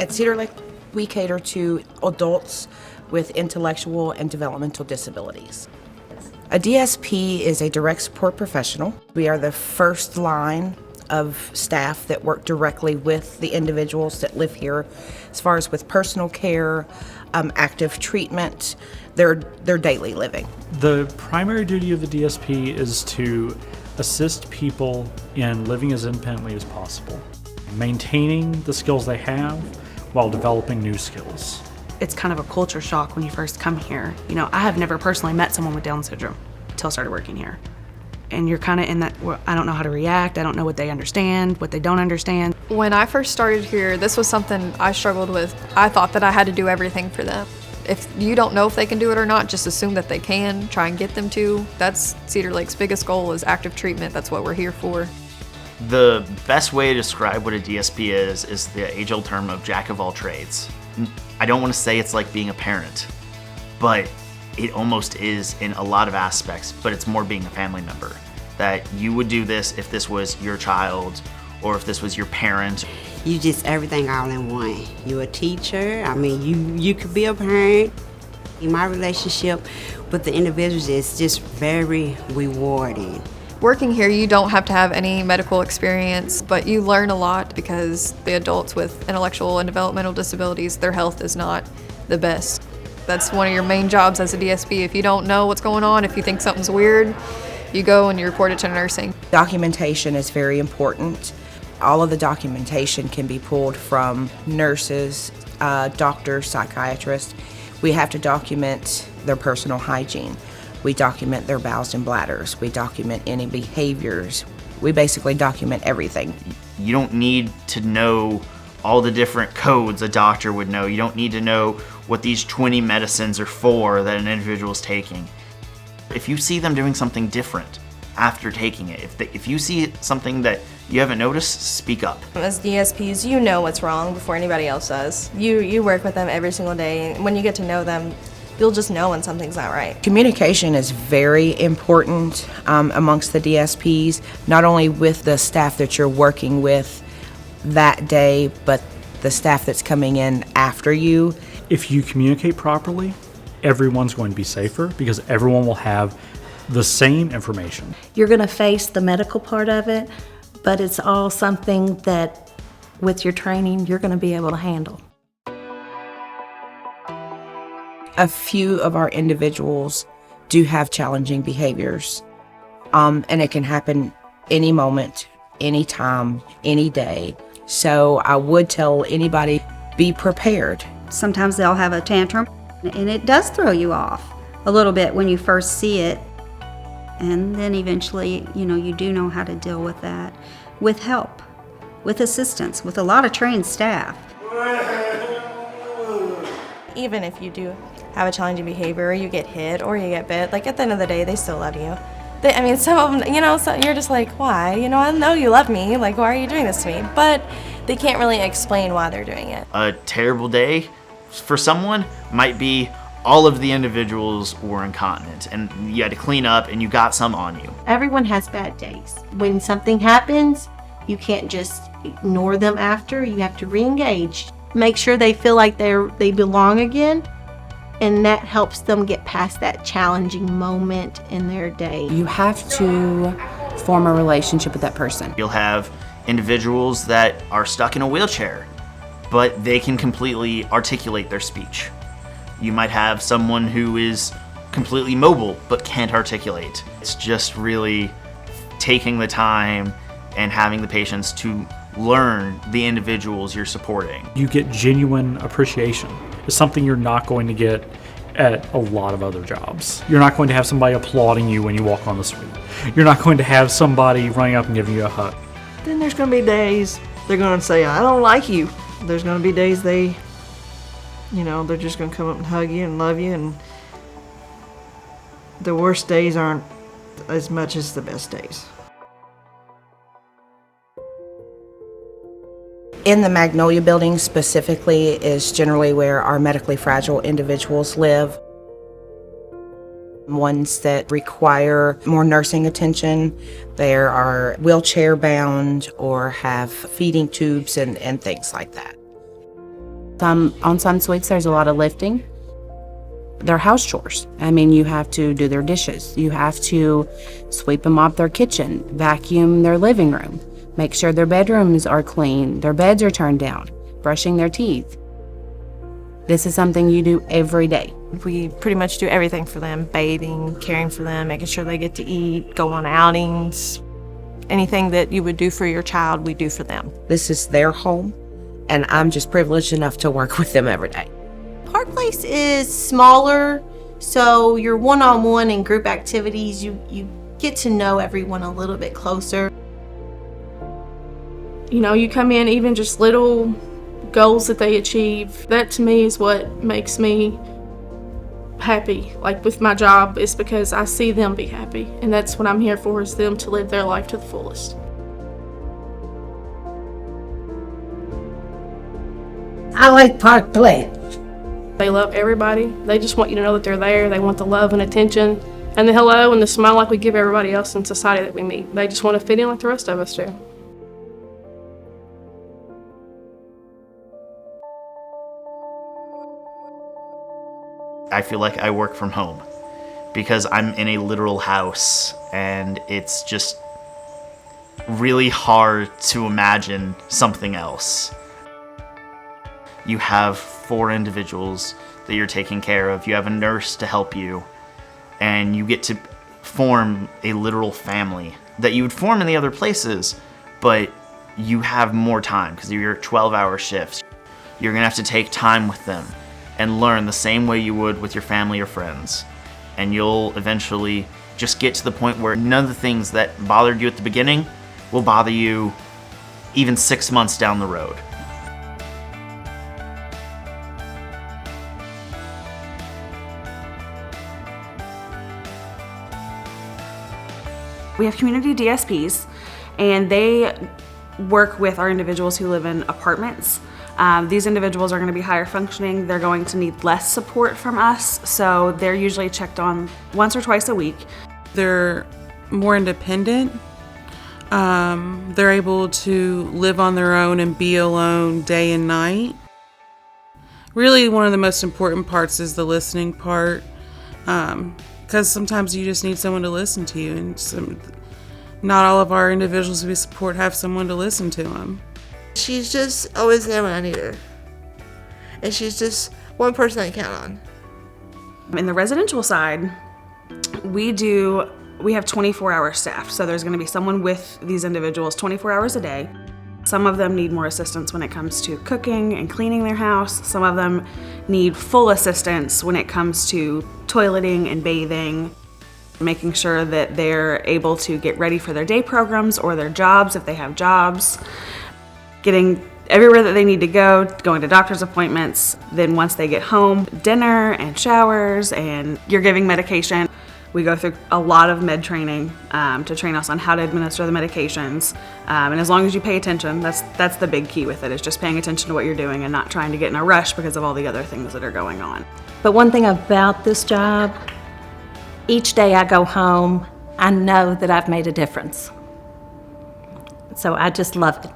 At Cedar Lake, we cater to adults with intellectual and developmental disabilities. A DSP is a direct support professional. We are the first line of staff that work directly with the individuals that live here, as far as with personal care, active treatment, their daily living. The primary duty of the DSP is to assist people in living as independently as possible, maintaining the skills they have while developing new skills. It's kind of a culture shock when you first come here. You know, I have never personally met someone with Down syndrome until I started working here. And you're kind of in that, well, I don't know how to react, I don't know what they understand, what they don't understand. When I first started here, this was something I struggled with. I thought that I had to do everything for them. If you don't know if they can do it or not, just assume that they can, try and get them to. That's Cedar Lake's biggest goal, is active treatment. That's what we're here for. The best way to describe what a DSP is the age-old term of jack of all trades. I don't want to say it's like being a parent, but it almost is in a lot of aspects, but it's more being a family member. That you would do this if this was your child or if this was your parent. You just everything all in one. You're a teacher, I mean, you could be a parent. My relationship with the individuals is just very rewarding. Working here, you don't have to have any medical experience, but you learn a lot because the adults with intellectual and developmental disabilities, their health is not the best. That's one of your main jobs as a DSP. If you don't know what's going on, if you think something's weird, you go and you report it to nursing. Documentation is very important. All of the documentation can be pulled from nurses, doctors, psychiatrists. We have to document their personal hygiene. We document their bowels and bladders. We document any behaviors. We basically document everything. You don't need to know all the different codes a doctor would know. You don't need to know what these 20 medicines are for that an individual is taking. If you see them doing something different after taking it, if you see something that you haven't noticed, speak up. As DSPs, you know what's wrong before anybody else does. You work with them every single day. When you get to know them, you'll just know when something's not right. Communication is very important amongst the DSPs, not only with the staff that you're working with that day, but the staff that's coming in after you. If you communicate properly, everyone's going to be safer because everyone will have the same information. You're going to face the medical part of it, but it's all something that with your training you're going to be able to handle. A few of our individuals do have challenging behaviors, and it can happen any moment, any time, any day. So I would tell anybody, be prepared. Sometimes they'll have a tantrum, and it does throw you off a little bit when you first see it. And then eventually, you do know how to deal with that with help, with assistance, with a lot of trained staff. Even if you do have a challenging behavior, or you get hit, or you get bit, like at the end of the day, they still love you. Some of them, so you're just like, why? I know you love me, like, why are you doing this to me? But they can't really explain why they're doing it. A terrible day for someone might be all of the individuals were incontinent and you had to clean up and you got some on you. Everyone has bad days. When something happens, you can't just ignore them after. You have to re-engage. Make sure they feel like they belong again, and that helps them get past that challenging moment in their day. You have to form a relationship with that person. You'll have individuals that are stuck in a wheelchair, but they can completely articulate their speech. You might have someone who is completely mobile but can't articulate. It's just really taking the time and having the patience to learn the individuals you're supporting. You get genuine appreciation. It's something you're not going to get at a lot of other jobs. You're not going to have somebody applauding you when you walk on the street. You're not going to have somebody running up and giving you a hug. Then there's going to be days they're going to say, I don't like you. There's going to be days they're just going to come up and hug you and love you, and the worst days aren't as much as the best days. In the Magnolia building specifically is generally where our medically fragile individuals live. Ones that require more nursing attention. There are wheelchair bound or have feeding tubes and things like that. On some suites, there's a lot of lifting. They're house chores. I mean, you have to do their dishes. You have to sweep and mop their kitchen, vacuum their living room, make sure their bedrooms are clean, their beds are turned down, brushing their teeth. This is something you do every day. We pretty much do everything for them, bathing, caring for them, making sure they get to eat, go on outings. Anything that you would do for your child, we do for them. This is their home, and I'm just privileged enough to work with them every day. Park Place is smaller, so your one-on-one and group activities, you get to know everyone a little bit closer. You know, you come in, even just little goals that they achieve. That to me is what makes me happy. Like with my job, is because I see them be happy, and that's what I'm here for, is them to live their life to the fullest. I like Park Place. They love everybody. They just want you to know that they're there. They want the love and attention and the hello and the smile like we give everybody else in society that we meet. They just want to fit in like the rest of us do. I feel like I work from home because I'm in a literal house, and it's just really hard to imagine something else. You have 4 individuals that you're taking care of. You have a nurse to help you, and you get to form a literal family that you would form in the other places, but you have more time because you're 12-hour shifts. You're gonna have to take time with them and learn the same way you would with your family or friends. And you'll eventually just get to the point where none of the things that bothered you at the beginning will bother you even 6 months down the road. We have community DSPs, and they work with our individuals who live in apartments. These individuals are going to be higher functioning. They're going to need less support from us, so they're usually checked on once or twice a week. They're more independent. They're able to live on their own and be alone day and night. Really, one of the most important parts is the listening part, because sometimes you just need someone to listen to you, and not all of our individuals we support have someone to listen to them. She's just always there when I need her. And she's just one person I count on. In the residential side, we have 24-hour staff. So there's going to be someone with these individuals 24 hours a day. Some of them need more assistance when it comes to cooking and cleaning their house. Some of them need full assistance when it comes to toileting and bathing, making sure that they're able to get ready for their day programs or their jobs if they have jobs, getting everywhere that they need to go, going to doctor's appointments. Then once they get home, dinner and showers, and you're giving medication. We go through a lot of med training to train us on how to administer the medications. And as long as you pay attention, that's the big key with it, is just paying attention to what you're doing and not trying to get in a rush because of all the other things that are going on. But one thing about this job, each day I go home, I know that I've made a difference. So I just love it.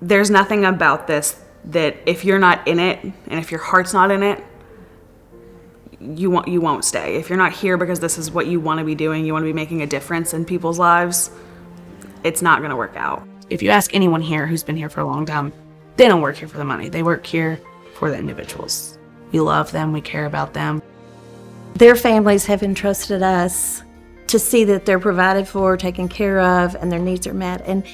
There's nothing about this that if you're not in it, and if your heart's not in it, you won't stay. If you're not here because this is what you want to be doing, you want to be making a difference in people's lives, it's not going to work out. If you ask anyone here who's been here for a long time, they don't work here for the money. They work here for the individuals. We love them. We care about them. Their families have entrusted us to see that they're provided for, taken care of, and their needs are met. And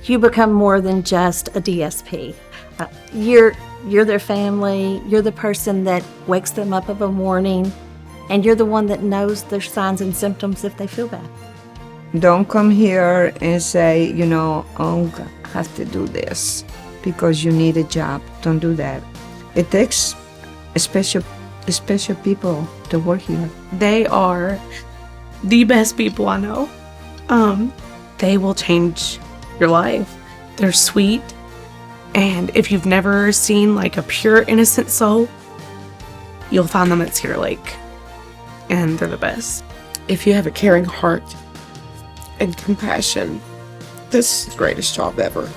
you become more than just a DSP. You're their family. You're the person that wakes them up of a morning, and you're the one that knows their signs and symptoms if they feel bad. Don't come here and say, oh, I have to do this because you need a job. Don't do that. It takes special people to work here. They are the best people I know. They will change your life. They're sweet, and if you've never seen like a pure innocent soul, you'll find them at Cedar Lake, and they're the best. If you have a caring heart and compassion this is the greatest job ever.